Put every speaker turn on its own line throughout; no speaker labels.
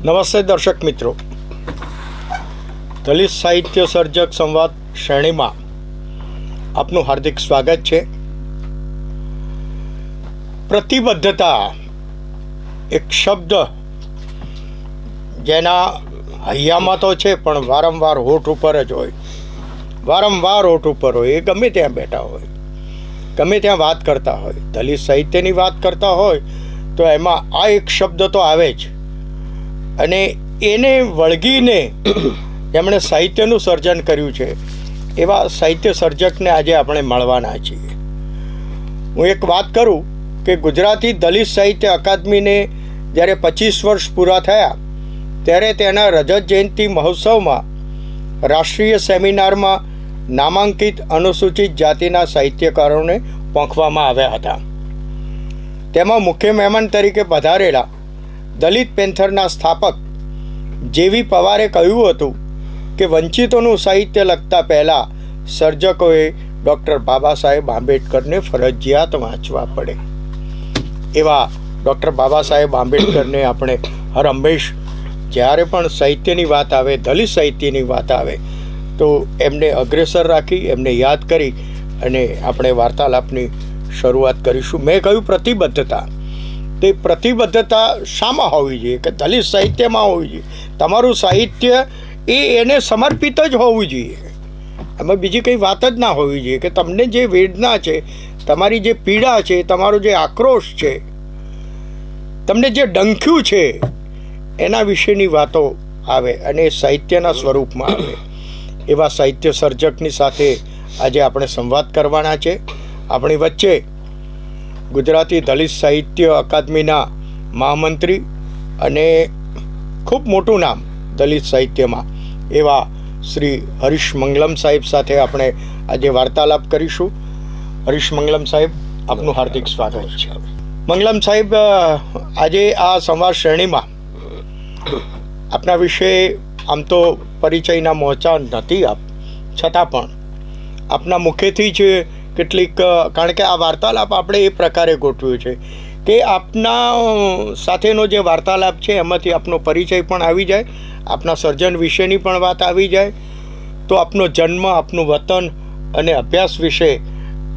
નમસ્તે દર્શક મિત્રો, દલિત સાહિત્ય સર્જક સંવાદ શ્રેણીમાં આપનું હાર્દિક સ્વાગત છે. પ્રતિબદ્ધતા એક શબ્દ જેના હૈયામાં તો છે પણ વારંવાર હોઠ ઉપર જ હોય, વારંવાર હોઠ ઉપર હોય. એ ગમે ત્યાં બેઠા હોય, ગમે ત્યાં વાત કરતા હોય, દલિત સાહિત્યની વાત કરતા હોય તો એમાં આ એક શબ્દ તો આવે જ. અને એને વળગીને એમણે સાહિત્યનું સર્જન કર્યું છે એવા સાહિત્ય સર્જકને આજે આપણે મળવાના છીએ. હું એક વાત કરું કે ગુજરાતી દલિત સાહિત્ય અકાદમીને જ્યારે 25 વર્ષ પૂરા થયા ત્યારે તેના રજત જયંતિ મહોત્સવમાં રાષ્ટ્રીય સેમિનારમાં નામાંકિત અનુસૂચિત જાતિના સાહિત્યકારોને પાંખવામાં આવ્યા હતા. તેમાં મુખ્ય મહેમાન તરીકે પધારેલા દલિત પેન્થરના સ્થાપક જેવી પવારે કહ્યું હતું કે વંચિતોનું સાહિત્ય લખતા પહેલાં સર્જકોએ ડૉક્ટર બાબા સાહેબ આંબેડકરને ફરજિયાત વાંચવા પડે. એવા ડૉક્ટર બાબા સાહેબ આંબેડકરને આપણે હર હંમેશ જ્યારે પણ સાહિત્યની વાત આવે, દલિત સાહિત્યની વાત આવે તો એમને અગ્રેસર રાખી, એમને યાદ કરી અને આપણે વાર્તાલાપની શરૂઆત કરીશું. મેં કહ્યું પ્રતિબદ્ધતા. તે પ્રતિબદ્ધતા શામાં હોવી જોઈએ? કે દલિત સાહિત્યમાં હોવી જોઈએ. તમારું સાહિત્ય એને સમર્પિત જ હોવું જોઈએ. એમાં બીજી કંઈ વાત જ ના હોવી જોઈએ કે તમને જે વેદના છે, તમારી જે પીડા છે, તમારો જે આક્રોશ છે, તમને જે ડંખ્યું છે એના વિશેની વાતો આવે અને સાહિત્યના સ્વરૂપમાં આવે. એવા સાહિત્ય સર્જકની સાથે આજે આપણે સંવાદ કરવાના છે. આપણી વચ્ચે ગુજરાતી દલિત સાહિત્ય અકાદમીના મહામંત્રી અને ખૂબ મોટું નામ દલિત સાહિત્યમાં એવા શ્રી હરીશ મંગલમ સાહેબ સાથે આપણે આજે વાર્તાલાપ કરીશું. હરીશ મંગલમ સાહેબ, આપનું હાર્દિક સ્વાગત છે. મંગલમ સાહેબ, આજે આ સંવાદ શ્રેણીમાં આપના વિશે આમ તો પરિચયના મોચા નથી આપ, છતાં પણ આપના મુખેથી જ કેટલીક, કારણ કે આ વાર્તાલાપ આપણે એ પ્રકારે ગોઠવ્યું છે કે આપના સાથેનો જે વાર્તાલાપ છે એમાંથી આપનો પરિચય પણ આવી જાય, આપના સર્જન વિશેની પણ વાત આવી જાય. તો આપનો જન્મ, આપનું વતન અને અભ્યાસ વિશે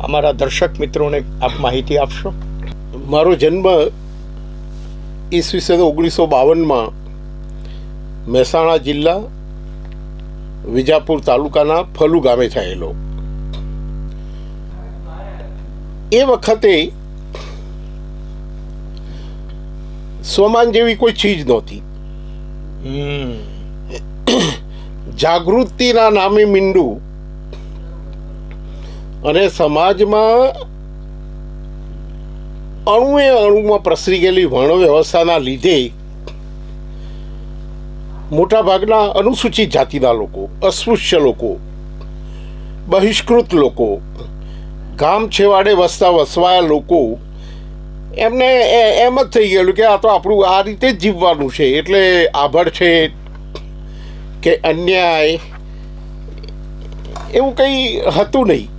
અમારા દર્શક મિત્રોને આપ માહિતી આપશો.
મારો જન્મ ઈસવીસન 1952માં મહેસાણા જિલ્લા વિજાપુર તાલુકાના ફલુ ગામે થયેલો. એ વખતે સ્વમાન જેવી કોઈ ચીજ નહોતી. જાગૃતિના નામે મીંડું અને સમાજમાં અણુમાં પ્રસરી ગયેલી વર્ણ વ્યવસ્થાના લીધે મોટાભાગના અનુસૂચિત જાતિના લોકો, અસ્પૃશ્ય લોકો, બહિષ્કૃત લોકો, ગામ છેવાડે વસવાયા લોકો, એમને એમ જ થઈ ગયેલું કે આ તો આપણું આ રીતે જ જીવવાનું છે, એટલે આભડછેટ કે અન્યાય એવું કંઈ હતું નહીં.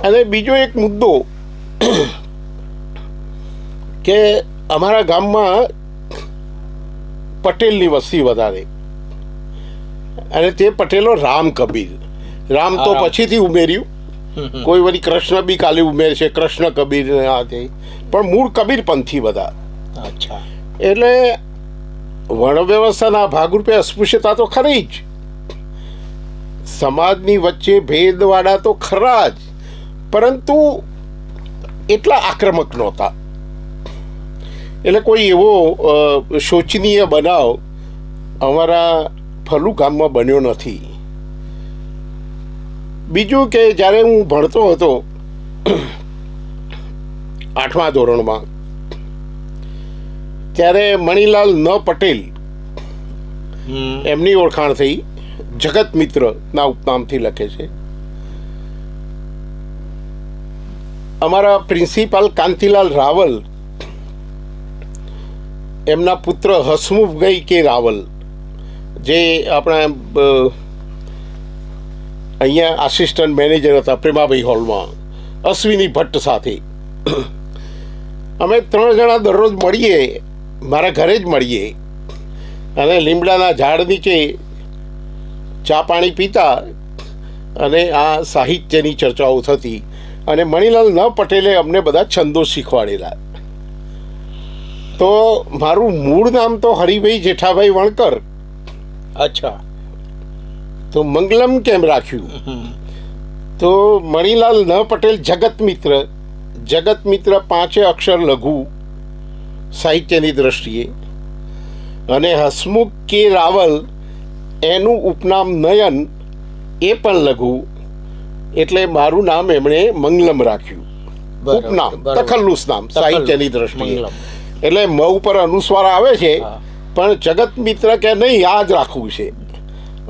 અને બીજો એક મુદ્દો કે અમારા ગામમાં પટેલની વસ્તી વધારે, અને તે પટેલો રામ કબીર. રામ તો પછીથી ઉમેર્યું, કોઈ વળી કૃષ્ણ બી કાલે ઉમેરશે, કૃષ્ણ કબીર આ તે, પણ મૂળ કબીર પંથી બધા.
અચ્છા.
એટલે વર્ણ વ્યવસ્થાના ભાગરૂપે અસ્પૃશ્યતા તો ખરી જ, સમાજની વચ્ચે ભેદવાળા તો ખરા જ, પરંતુ એટલા આક્રમક નહોતા. એટલે કોઈ એવો શોચનીય બનાવ અમારા ફલુ ગામમાં બન્યો નથી. બીજું કે જ્યારે હું ભણતો હતો 8મા ધોરણમાં, ત્યારે મણિલાલ ન પટેલ એમની ઓળખાણ થઈ, જગત મિત્રના ઉપનામથી લખે છે. અમારા પ્રિન્સિપાલ કાંતિલાલ રાવલ, એમના પુત્ર હસમુખભાઈ કે રાવલ, જે આપણા અહીંયા આસિસ્ટન્ટ મેનેજર હતા પ્રેમાભાઈ હોલમાં, અશ્વિની ભટ્ટ સાથે અમે 3 જણા દરરોજ મળીએ મારા ઘરે જ મળીએ અને લીમડાના ઝાડ નીચે ચા પાણી પીતા અને આ સાહિત્યની ચર્ચાઓ થતી. અને મણિલાલ ન પટેલે અમને બધા છંદો શીખવાડેલા. તો મારું મૂળ નામ તો હરિભાઈ જેઠાભાઈ વણકર.
અચ્છા.
તો મંગલમ કેમ રાખ્યું? તો મણિલાલ ન પટેલ જગત મિત્ર. જગત મિત્ર 5 અક્ષર લઘુ સાહિત્યની દ્રષ્ટિએ, અને હસમુખ કે રાવલ એનું ઉપનામ નયન એ પણ લઘુ, એટલે મારું નામ એમણે મંગલમ રાખ્યું. ઉપનામ, તખલ્લુસ નામ સાહિત્યની દ્રષ્ટિએ. એટલે મ ઉપર અનુસ્વાર આવે છે, પણ જગત મિત્ર કે નહીં આ જ રાખવું છે.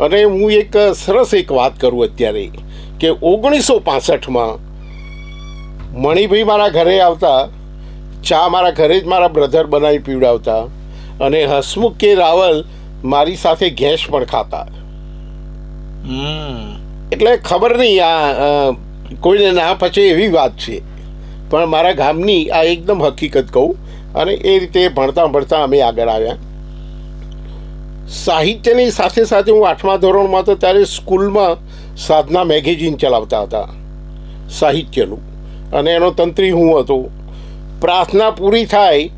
અને હું એક સરસ એક વાત કરું અત્યારે કે 1965માં મણિભાઈ મારા ઘરે આવતા, ચા મારા ઘરે જ મારા બ્રધર બનાવી પીવડાવતા, અને હસમુખ કે રાવલ મારી સાથે ગેસ પણ ખાતા. એટલે ખબર નહીં આ કોઈને ના પછી એવી વાત છે, પણ મારા ગામની આ એકદમ હકીકત કહું. અને એ રીતે ભણતા ભણતા અમે આગળ આવ્યા. સાહિત્યની સાથે સાથે હું 8મા ધોરણમાં હતો ત્યારે સ્કૂલમાં સાધના મેગેઝિન ચલાવતા હતા સાહિત્યનું, અને એનો તંત્રી હું હતો. પ્રાર્થના પૂરી થાય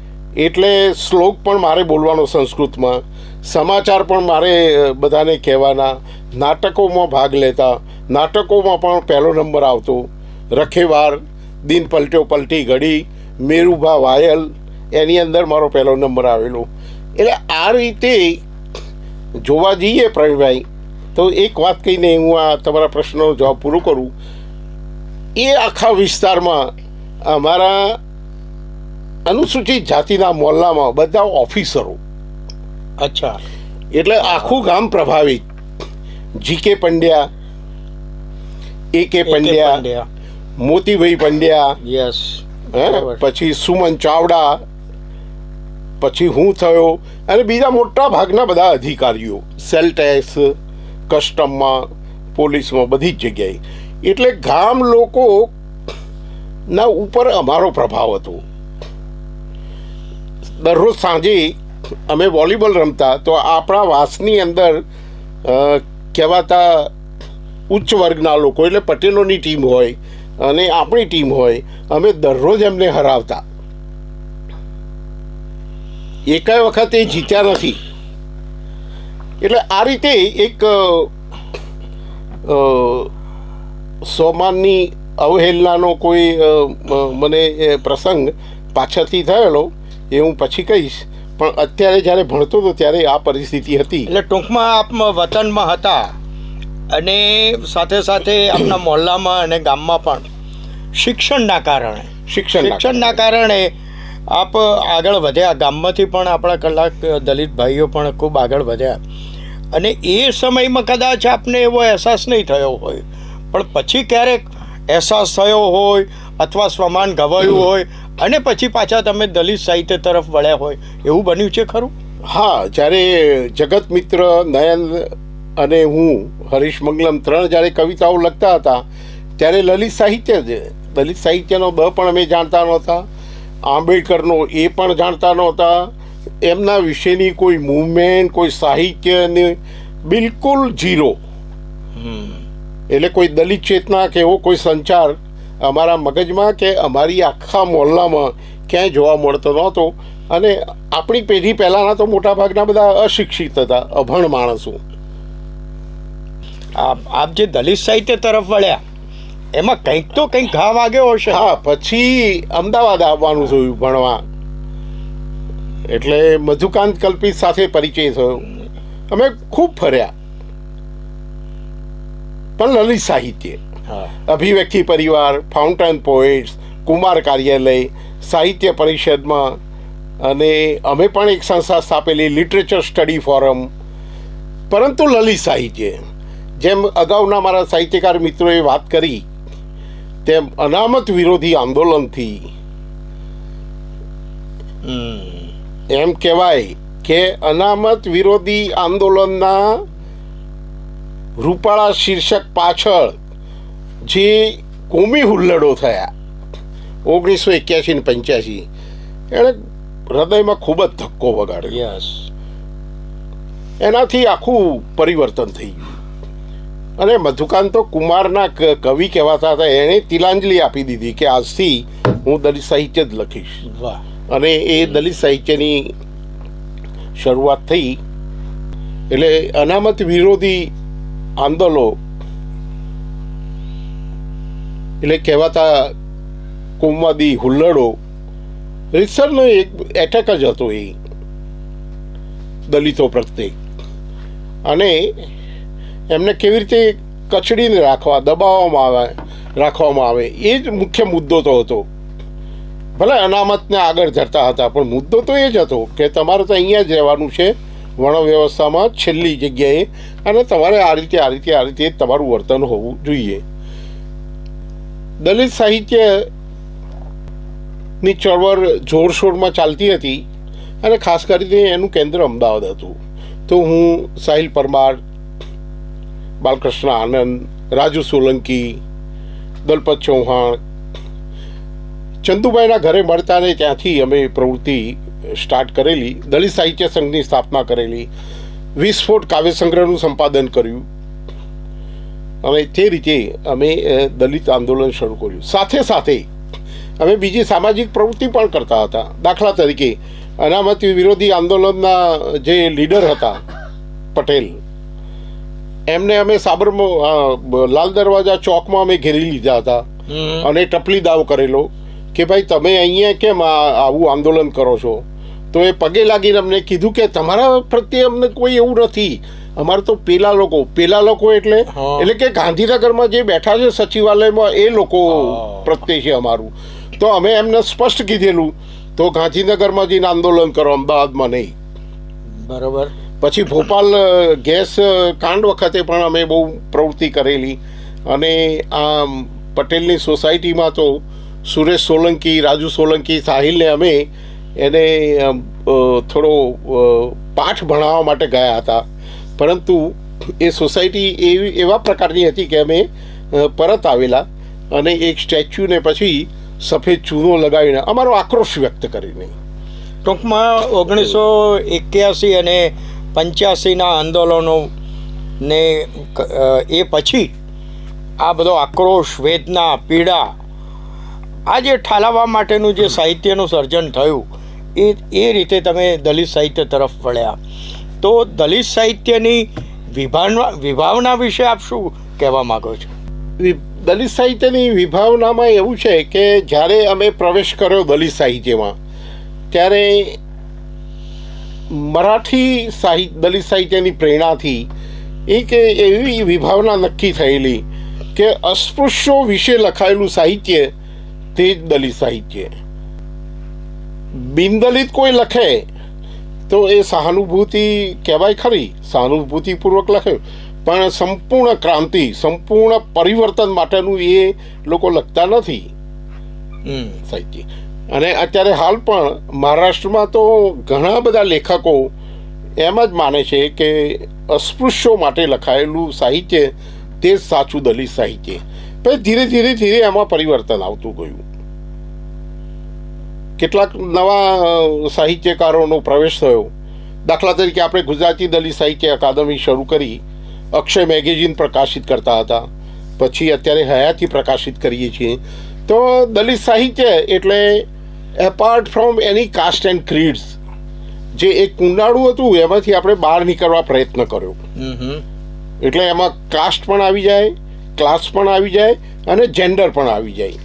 એટલે શ્લોક પણ મારે બોલવાનો સંસ્કૃતમાં, સમાચાર પણ મારે બધાને કહેવાના, નાટકોમાં ભાગ લેતા. નાટકોમાં પણ પહેલો નંબર આવતો. રખેવાર, દિન પલટ્યો પલટી ઘડી, મેરુભા વાયલ, એની અંદર મારો પહેલો નંબર આવેલો. એટલે આ રીતે જોવા જઈએ પ્રવીણભાઈ, તો એક વાત કહીને હું આ તમારા પ્રશ્નનો જવાબ પૂરો કરું. એ આખા વિસ્તારમાં અમારા અનુસૂચિત જાતિના મોહલ્લામાં બધા ઓફિસરો.
અચ્છા.
એટલે આખું ગામ પ્રભાવિત. જીકે પંડ્યા, એકે પંડ્યા, મોતીભાઈ પંડ્યા,
યસ,
પછી સુમન ચાવડા, પછી હું થયો, અને બીજા મોટા ભાગના બધા અધિકારીઓ સેલ ટેક્સ, કસ્ટમમાં, પોલીસમાં, બધી જ જગ્યાએ. એટલે ગામ લોકોના ઉપર અમારો પ્રભાવ હતો. દરરોજ સાંજે અમે વોલીબોલ રમતા, તો આપણા વાસની અંદર કહેવાતા ઉચ્ચ વર્ગના લોકો, એટલે પટેલોની ટીમ હોય અને આપણી ટીમ હોય, અમે દરરોજ એમને હરાવતા. એકાય વખત એ જીત્યા નથી. એટલે આ રીતે એક સોમાનની અવહેલનાનો કોઈ મને પ્રસંગ પાછળથી થયેલો, એ હું પછી કહીશ. પણ અત્યારે જ્યારે ભણતો હતો ત્યારે આ પરિસ્થિતિ હતી.
એટલે ટૂંકમાં આપ વતનમાં હતા અને સાથે સાથે આપણા મોહલ્લામાં અને ગામમાં પણ શિક્ષણના કારણે આપ આગળ વધ્યા. ગામમાંથી પણ આપણા કલાક દલિત ભાઈઓ પણ ખૂબ આગળ વધ્યા. અને એ સમયમાં કદાચ આપને એવો અહેસાસ નહીં થયો હોય, પણ પછી ક્યારેક અહેસાસ થયો હોય અથવા સ્વમાન ગવાયું હોય અને પછી પાછા તમે દલિત સાહિત્ય તરફ વળ્યા હોય, એવું બન્યું છે ખરું?
હા, જ્યારે જગત મિત્ર, નયન અને હું, હરીશ મંગલમ 3 જ્યારે કવિતાઓ લખતા હતા ત્યારે લલિત સાહિત્યનો દ પણ અમે જાણતા નહોતા, આંબેડકરનો એ પણ જાણતા નહોતા. એમના વિશેની કોઈ મૂવમેન્ટ, કોઈ સાહિત્યને બિલકુલ ઝીરો. એટલે કોઈ દલિત ચેતના કે એવો કોઈ સંચાર અમારા મગજમાં કે અમારી આખા મોહલ્લામાં ક્યાંય જોવા મળતો નહોતો. અને આપણી પેઢી પહેલાંના તો મોટાભાગના બધા અશિક્ષિત હતા, અભણ માણસો.
આપ જે દલિત સાહિત્ય તરફ વળ્યા એમાં કંઈક તો કંઈક ઘા વાગ્યો હશે.
હા, પછી અમદાવાદ આવવાનું થયું ભણવા. એટલે મધુકાંત કલ્પિત સાથે પરિચય થયો. અમે ખૂબ ફર્યા, પણ લલિત સાહિત્ય, અભિવ્યક્તિ પરિવાર, ફાઉન્ટેન પોએટ્સ, કુમાર કાર્યાલય, સાહિત્ય પરિષદમાં, અને અમે પણ એક સંસ્થા સ્થાપેલી લિટરેચર સ્ટડી ફોરમ. પરંતુ લલિત સાહિત્ય, જેમ અગાઉના મારા સાહિત્યકાર મિત્રોએ વાત કરી તેમ અનામત વિરોધી આંદોલનથી એમ કહેવાય કે અનામત વિરોધી આંદોલનના રૂપાળા શીર્ષક પાછળ જે કોમી હુલ્લડો થયા 1981 ને 85, એણે હૃદયમાં ખૂબ જ ધક્કો વગાડ્યો.
યસ.
એનાથી આખું પરિવર્તન થઈ ગયું. અને મધુકાંતો કુમારના કવિ કહેવાતા હતા, એણે તિલાંજલિ આપી દીધી કે આજથી હું દલિત સાહિત્ય જ લખીશ.
વાહ.
અને એ દલિત સાહિત્યની શરૂઆત થઈ. એટલે અનામત વિરોધી આંદોલનો એટલે કહેવાતા કોમવાદી હુલ્લડો રીતસરનો એક એટેક જ હતો એ દલિતો પ્રત્યે. અને એમને કેવી રીતે કચડીને રાખવામાં આવે એ જ મુખ્ય મુદ્દો તો હતો. ભલે અનામતને આગળ ધરતા હતા, પણ મુદ્દો તો એ જ હતો કે તમારે તો અહીંયા જ રહેવાનું છે, વર્ણ વ્યવસ્થામાં છેલ્લી જગ્યાએ, અને તમારે આ રીતે તમારું વર્તન હોવું જોઈએ. દલિત સાહિત્યની ચળવળ જોરશોરમાં ચાલતી હતી, અને ખાસ કરીને એનું કેન્દ્ર અમદાવાદ હતું. તો હું સાહિલ પરમાર, બાલકૃષ્ણ આનંદ, રાજુ સોલંકી, દલપત ચૌહાણ, ચંદુભાઈના ઘરે મળતા ને ત્યાંથી અમે પ્રવૃત્તિ સ્ટાર્ટ કરેલી. દલિત સાહિત્ય સંઘની સ્થાપના કરેલી, વિસ્ફોટ કાવ્ય સંગ્રહનું સંપાદન કર્યું, અને તે રીતે અમે દલિત આંદોલન શરૂ કર્યું. સાથે સાથે અમે બીજી સામાજિક પ્રવૃત્તિ પણ કરતા હતા. દાખલા તરીકે અનામત વિરોધી આંદોલનના જે લીડર હતા પટેલ, એમને અમે લાલ દરવાજા ચોકમાં અમે ઘેરી લીધા હતા અને ટપલી દાવ કરેલો કે ભાઈ તમે અહીંયા કેમ આવું આંદોલન કરો છો. તો એ પગે લાગીને અમને કીધું કે તમારા પ્રત્યે અમને કોઈ એવું નથી, અમારે તો પેલા લોકો એટલે કે ગાંધીનગરમાં જે બેઠા છે સચિવાલયમાં એ લોકો પ્રત્યે છે અમારું. તો અમે એમને સ્પષ્ટ કીધેલું, તો ગાંધીનગરમાં જઈને આંદોલન કરો, અમદાવાદમાં નહીં.
બરાબર.
પછી ભોપાલ ગેસ કાંડ વખતે પણ અમે બહુ પ્રવૃત્તિ કરેલી. અને આ પટેલની સોસાયટીમાં તો સુરેશ સોલંકી, રાજુ સોલંકી, સાહિલને અમે એને થોડો પાઠ ભણાવવા માટે ગયા હતા. પરંતુ એ સોસાયટી એવા પ્રકારની હતી કે અમે પરત આવેલા અને એક સ્ટેચ્યુને પછી સફેદ ચૂનો લગાવીને અમારો આક્રોશ વ્યક્ત કરીને.
ટૂંકમાં 1981 અને 85ના આંદોલનો ને એ પછી આ બધો આક્રોશ, વેદના, પીડા, આ જે ઠાલવવા માટેનું જે સાહિત્યનું સર્જન થયું એ રીતે તમે દલિત સાહિત્ય તરફ વળ્યા. તો દલિત સાહિત્યની વિભાવના વિશે આપ શું કહેવા માગો છો?
દલિત સાહિત્યની વિભાવનામાં એવું છે કે જ્યારે અમે પ્રવેશ કર્યો દલિત સાહિત્યમાં, ત્યારે મરાઠી દલિત સાહિત્યની પ્રેરણાથી એક એવી વિભાવના નક્કી થયેલી કે અસ્પૃશ્યો વિશે લખાયેલું સાહિત્ય તે જ દલિત સાહિત્ય. બિનદલિત કોઈ લખે તો એ સહાનુભૂતિ કહેવાય ખરી, સહાનુભૂતિપૂર્વક લખે, પણ સંપૂર્ણ ક્રાંતિ, સંપૂર્ણ પરિવર્તન માટેનું એ લોકો લખતા નથી સાહિત્ય. અને અત્યારે હાલ પણ મહારાષ્ટ્રમાં તો ઘણા બધા લેખકો એમ જ માને છે કે અસ્પૃશ્યો માટે લખાયેલું સાહિત્ય તે જ સાચું દલિત સાહિત્ય. પછી ધીરે ધીરે એમાં પરિવર્તન આવતું ગયું. કેટલાક નવા સાહિત્યકારોનો પ્રવેશ થયો. દાખલા તરીકે આપણે ગુજરાતી દલિત સાહિત્ય અકાદમી શરૂ કરી, અક્ષય મેગેઝિન પ્રકાશિત કરતા હતા, પછી અત્યારે હયાતી પ્રકાશિત કરીએ છીએ. તો દલિત સાહિત્ય એટલે apart from any caste and creeds, જે એક કુંડાળું હતું એમાંથી આપણે બહાર નીકળવા પ્રયત્ન કર્યો. એટલે એમાં કાસ્ટ પણ આવી જાય, ક્લાસ પણ આવી જાય, અને જેન્ડર પણ આવી જાય.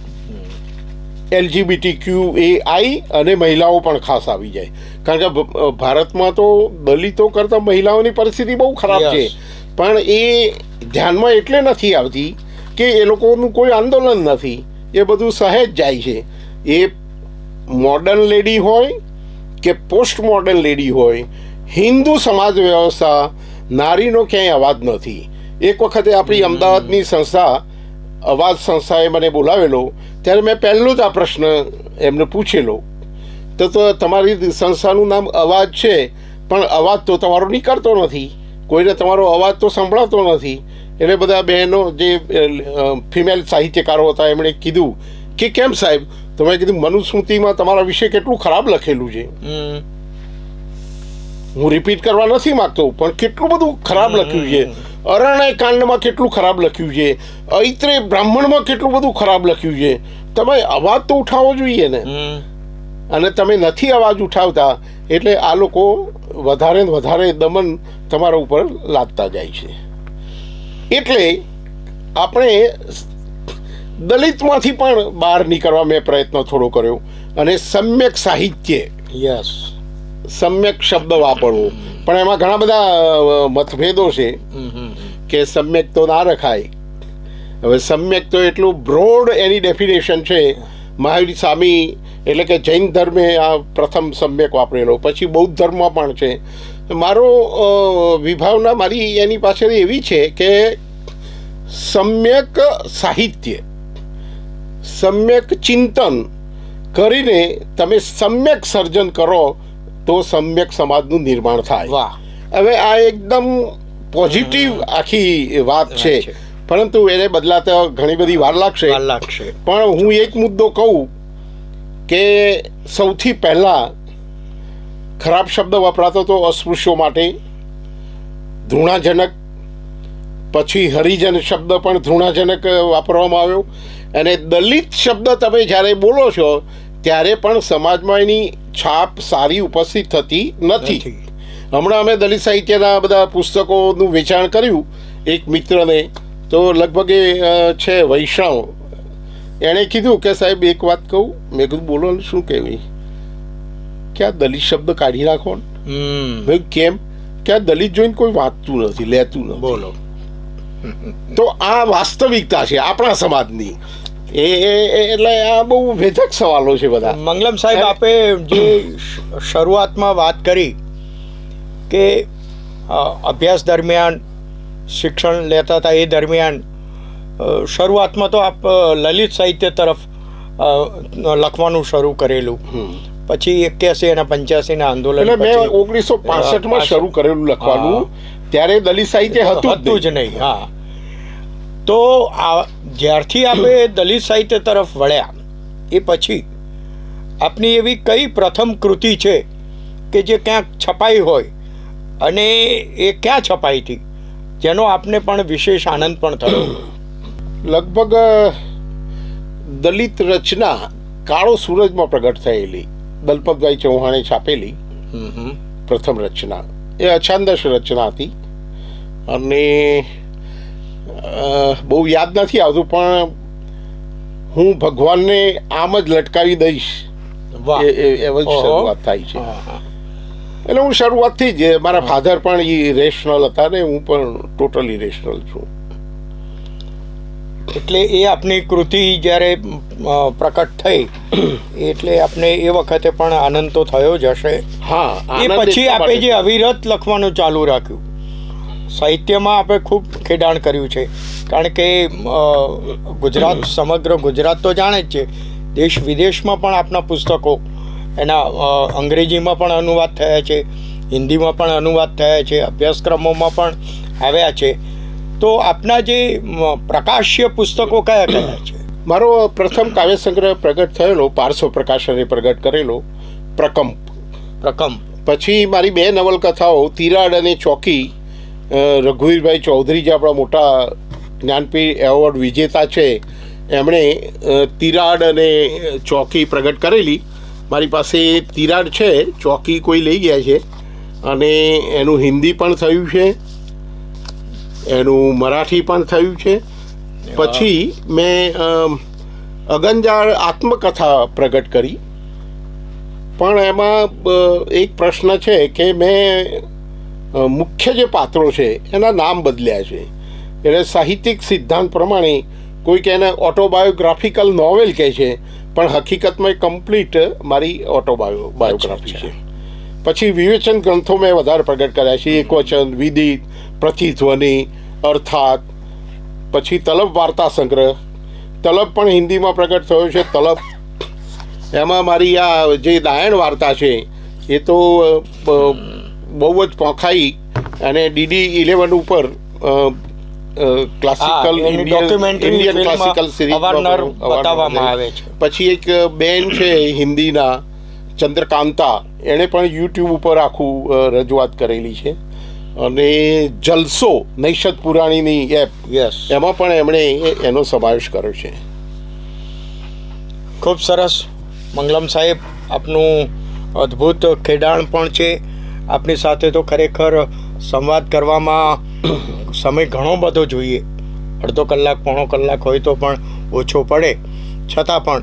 LGBTQAI અને મહિલાઓ પણ ખાસ આવી જાય. કારણ કે ભારતમાં તો દલિતો કરતાં મહિલાઓની પરિસ્થિતિ બહુ ખરાબ છે, પણ એ ધ્યાનમાં એટલે નથી આવતી કે એ લોકોનું કોઈ આંદોલન નથી, એ બધું સહેજ જાય છે. એ મોડર્ન લેડી હોય કે પોસ્ટ મોડર્ન લેડી હોય, હિન્દુ સમાજ વ્યવસ્થા, નારીનો ક્યાંય અવાજ નથી. એક વખતે આપણી અમદાવાદની સંસ્થા અવાજ સંસ્થાએ મને બોલાવેલો, ત્યારે મેં પહેલું જ આ પ્રશ્ન એમને પૂછેલો, તો તમારી સંસ્થાનું નામ અવાજ છે, પણ અવાજ તો તમારો નીકળતો નથી, કોઈને તમારો અવાજ તો સંભળાતો નથી. એટલે બધા બહેનો જે ફિમેલ સાહિત્યકારો હતા એમણે કીધું કે કેમ સાહેબ? તો મેં કીધું મનુસ્મૃતિમાં તમારા વિશે કેટલું ખરાબ લખેલું છે. હું રિપીટ કરવા નથી માંગતો, પણ કેટલું બધું ખરાબ લખ્યું છે. અરણ્ય કાંડમાં કેટલું ખરાબ લખ્યું છે, ઐત્રેય બ્રાહ્મણમાં કેટલું બધું ખરાબ લખ્યું છે. તમે અવાજ તો ઉઠાવવો જોઈએ ને, અને તમે નથી અવાજ ઉઠાવતા એટલે આ લોકો વધારે ને વધારે દમન તમારા ઉપર લાદતા જાય છે. એટલે આપણે દલિતમાંથી પણ બહાર નીકળવા મેં પ્રયત્ન થોડો કર્યો, અને સમ્યક સાહિત્ય,
યસ,
સમ્યક શબ્દ વાપરવો. પણ એમાં ઘણા બધા મતભેદો છે કે સમ્યક તો ના રખાય. હવે સમ્યક તો એટલું બ્રોડ એની ડેફિનેશન છે. મહાવીર સ્વામી એટલે કે જૈન ધર્મે આ પ્રથમ સમ્યક વાપરેલો, પછી બૌદ્ધ ધર્મમાં પણ છે. મારો વિભાવના મારી એની પાછળ એવી છે કે સમ્યક સાહિત્ય, સમ્યક ચિંતન કરીને તમે સમ્યક સર્જન કરો તો સમ્યક સમાજનું નિર્માણ થાય.
વાહ!
હવે આ એકદમ પોઝિટિવ આખી વાત છે, પરંતુ એને બદલાતા ઘણી બધી વાર લાગશે. પણ હું એક મુદ્દો કહું કે સૌથી પહેલાં ખરાબ શબ્દ વપરાતો હતો અસ્પૃશ્યો માટે, ધૃણાજનક. પછી હરિજન શબ્દ પણ ધૃણાજનક વાપરવામાં આવ્યો. અને દલિત શબ્દ તમે જ્યારે બોલો છો ત્યારે પણ સમાજમાં એની છાપ સારી ઉપસ્થિત થતી નથી. હમણાં અમે દલિત સાહિત્યના બધા પુસ્તકોનું વેચાણ કર્યું એક મિત્રને, તો લગભગ એ છે વૈષ્ણવ. એણે કીધું કે સાહેબ એક વાત કહું. મેં કીધું બોલો શું કહેવી? કે આ દલિત શબ્દ કાઢી નાખો. મેં કેમ? કે આ દલિત જોઈને કોઈ વાંચતું નથી, લેતું નથી. બોલો. તો આ વાસ્તવિકતા છે આપણા સમાજની. એટલે આ બહુ વેધક સવાલો છે બધા.
મંગલમ સાહેબ, આપે જે શરૂઆતમાં વાત કરી કે અભ્યાસ દરમિયાન શિક્ષણ લેતા હતા, એ દરમિયાન શરૂઆતમાં તો આપ લલિત સાહિત્ય તરફ લખવાનું શરૂ કરેલું, પછી 81 અને 85 ના આંદોલન,
એટલે મેં 1965માં શરૂ કરેલું લખવાનું. ત્યારે દલિત સાહિત્ય હતું
જ નહીં. હા, તો જ્યારથી આપણે દલિત સાહિત્ય તરફ વળ્યા એ પછી આપની એવી કઈ પ્રથમ કૃતિ છે કે જે ક્યાંક છપાઈ હોય, અને એ ક્યાં છપાઈ હતી જેનો આપને પણ વિશેષ આનંદ પણ થયો?
લગભગ દલિત રચના કાળો સૂરજમાં પ્રગટ થયેલી, દલપતભાઈ ચૌહાણે છાપેલી પ્રથમ રચના. એ અછાંદસ રચના હતી, અને બહુ યાદ નથી આવતું, પણ હું ભગવાનને આમ જ લટકાવી દઈશ એવી શરૂઆત થાય છે. એટલે હું શરૂઆતથી જ, મારા ફાધર પણ એ રેશનલ હતા ને હું પણ ટોટલી રેશનલ છું.
એટલે એ આપની કૃતિ જ્યારે પ્રકટ થઈ એટલે આપને એ વખતે પણ આનંદ તો થયો જ હશે.
હા,
એ પછી આપણે જે અવિરત લખવાનું ચાલુ રાખ્યું, સાહિત્યમાં આપણે ખૂબ ખેડાણ કર્યું છે. કારણ કે ગુજરાત, સમગ્ર ગુજરાત તો જાણે જ છે, દેશ વિદેશમાં પણ આપના પુસ્તકો, એના અંગ્રેજીમાં પણ અનુવાદ થયા છે, હિન્દીમાં પણ અનુવાદ થયા છે, અભ્યાસક્રમોમાં પણ આવ્યા છે. તો આપના જે પ્રકાશ્ય પુસ્તકો કયા કયા છે?
મારો પ્રથમ કાવ્ય સંગ્રહ પ્રગટ થયેલો પાર્શ્વ પ્રકાશને પ્રગટ કરેલો પ્રકંપ. પછી મારી 2 નવલકથાઓ તિરાડ અને ચોકી, રઘુવીરભાઈ ચૌધરી જે આપણા મોટા જ્ઞાનપીઠ એવોર્ડ વિજેતા છે, એમણે તિરાડ અને ચોકી પ્રગટ કરેલી. મારી પાસે તિરાડ છે, ચોકી કોઈ લઈ ગયા છે, અને એનું હિન્દી પણ થયું છે, એનું મરાઠી પણ થયું છે. પછી મેં અગંજાળ આત્મકથા પ્રગટ કરી, પણ એમાં એક પ્રશ્ન છે કે મેં મુખ્ય જે પાત્રો છે એના નામ બદલ્યા છે. એટલે સાહિત્યિક સિદ્ધાંત પ્રમાણે કોઈક એને ઓટોબાયોગ્રાફિકલ નોવેલ કહે છે, પણ હકીકતમાં કમ્પ્લીટ મારી ઓટોબાયોગ્રાફી છે. પછી વિવેચન ગ્રંથો મેં વધારે પ્રગટ કર્યા છે, એકવચન, વિદિત, પ્રતિધ્વનિ, અર્થાત. પછી તલબ વાર્તા સંગ્રહ, તલબ પણ હિન્દીમાં પ્રગટ થયો છે. તલબ, એમાં મારી આ જે દાયણ વાર્તા છે એ તો બહુ જ પોંખાઈ અને DD 11 ઉપર ક્લાસિકલ
એની documentary
Indian
film
classical series
અવારનવાર બતાવવામાં આવે છે.
પછી એક બેન છે હિન્દીના ચંદ્રકાંતા, એણે પણ યુટ્યુબ ઉપર આખું રજૂઆત કરેલી છે. અને જલસો નૈષદ પુરાણીની એપ,
યસ,
એમાં પણ એમણે એનો સમાવેશ કર્યો છે.
ખૂબ સરસ. મંગલમ સાહેબ, આપનું અદ્ભુત ખેડાણ પણ છે. આપની સાથે તો ખરેખર સંવાદ કરવામાં સમય ઘણો બધો જોઈએ. અડધો કલાક પોણો કલાક હોય તો પણ ઓછો પડે. છતાં પણ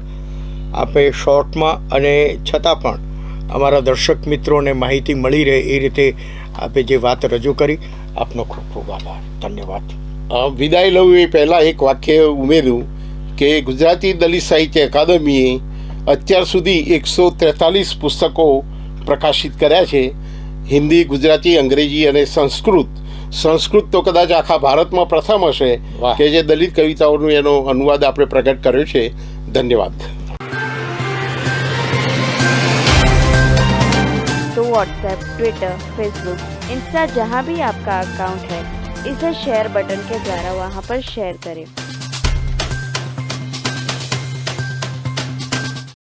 આપે શોર્ટમાં અને છતાં પણ અમારા દર્શક મિત્રોને માહિતી મળી રહે એ રીતે આપે જે વાત રજૂ કરી, આપનો ખૂબ ખૂબ આભાર. ધન્યવાદ.
વિદાય લઉં એ પહેલાં એક વાક્ય ઉમેર્યું કે ગુજરાતી દલિત સાહિત્ય અકાદમીએ અત્યાર સુધી 143 પુસ્તકો પ્રકાશિત કર્યા છે. હિન્દી, ગુજરાતી, અંગ્રેજી અને સંસ્કૃત તો કદાચ આખા ભારતમાં પ્રથમ હશે કે જે દલિત કવિતાઓનો એનો અનુવાદ આપણે પ્રગટ કર્યો છે. ધન્યવાદ.
तो व्हाट्सएप, ट्विटर, फेसबुक, इंस्टा जहाँ भी आपका अकाउंट है, इसे शेयर बटन के द्वारा वहाँ पर शेयर करें